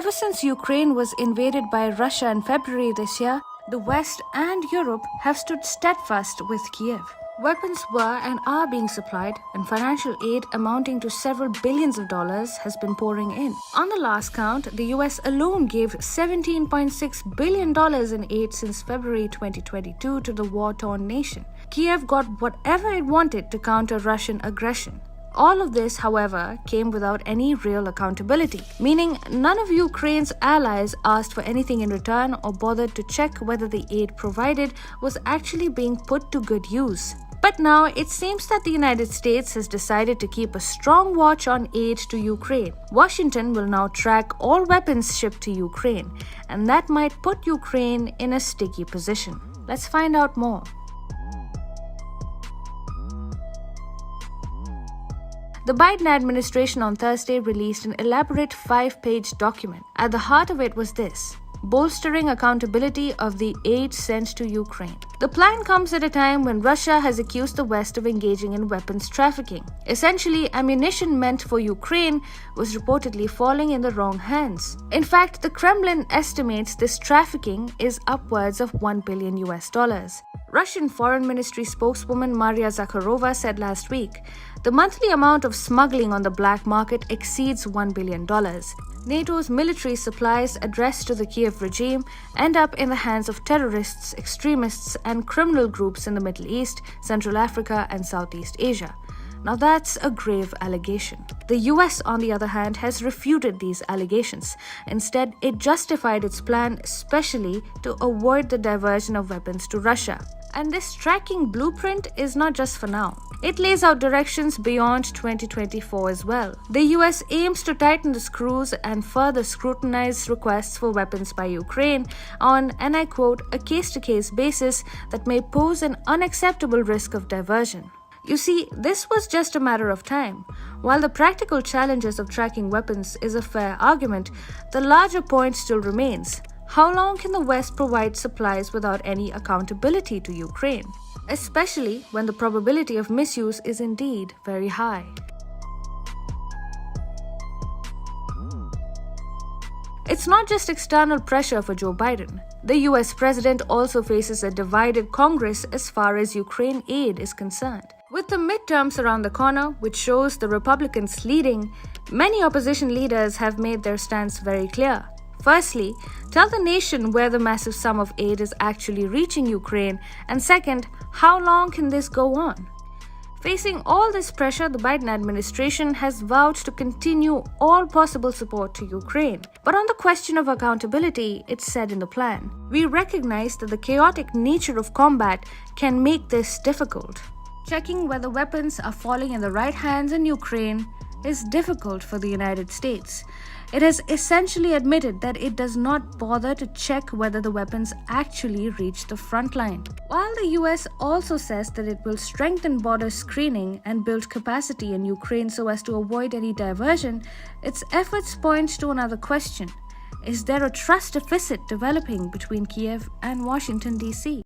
Ever since Ukraine was invaded by Russia in February this year, the West and Europe have stood steadfast with Kyiv. Weapons were and are being supplied, and financial aid amounting to several billions of dollars has been pouring in. On the last count, the US alone gave $17.6 billion in aid since February 2022 to the war-torn nation. Kyiv got whatever it wanted to counter Russian aggression. All of this, however, came without any real accountability, meaning none of Ukraine's allies asked for anything in return or bothered to check whether the aid provided was actually being put to good use. But now it seems that the United States has decided to keep a strong watch on aid to Ukraine. Washington will now track all weapons shipped to Ukraine, and that might put Ukraine in a sticky position. Let's find out more. The Biden administration on Thursday released an elaborate 5-page document. At the heart of it was this: bolstering accountability of the aid sent to Ukraine. The plan comes at a time when Russia has accused the West of engaging in weapons trafficking. Essentially, ammunition meant for Ukraine was reportedly falling in the wrong hands. In fact, the Kremlin estimates this trafficking is upwards of $1 billion. Russian Foreign Ministry spokeswoman Maria Zakharova said last week, the monthly amount of smuggling on the black market exceeds $1 billion. NATO's military supplies addressed to the Kyiv regime end up in the hands of terrorists, extremists, and criminal groups in the Middle East, Central Africa, and Southeast Asia. Now that's a grave allegation. The US, on the other hand, has refuted these allegations. Instead, it justified its plan specially to avoid the diversion of weapons to Russia. And this tracking blueprint is not just for now. It lays out directions beyond 2024 as well. The US aims to tighten the screws and further scrutinize requests for weapons by Ukraine on, and I quote, a case-to-case basis that may pose an unacceptable risk of diversion. You see, this was just a matter of time. While the practical challenges of tracking weapons is a fair argument, the larger point still remains. How long can the West provide supplies without any accountability to Ukraine? Especially when the probability of misuse is indeed very high. It's not just external pressure for Joe Biden. The US president also faces a divided Congress as far as Ukraine aid is concerned. With the midterms around the corner, which shows the Republicans leading, many opposition leaders have made their stance very clear. Firstly, tell the nation where the massive sum of aid is actually reaching Ukraine, and second, how long can this go on? Facing all this pressure, the Biden administration has vowed to continue all possible support to Ukraine. But on the question of accountability, it's said in the plan, we recognize that the chaotic nature of combat can make this difficult. Checking whether weapons are falling in the right hands in Ukraine is difficult for the United States. It has essentially admitted that it does not bother to check whether the weapons actually reach the front line. While the US also says that it will strengthen border screening and build capacity in Ukraine so as to avoid any diversion, its efforts point to another question. Is there a trust deficit developing between Kyiv and Washington, D.C.?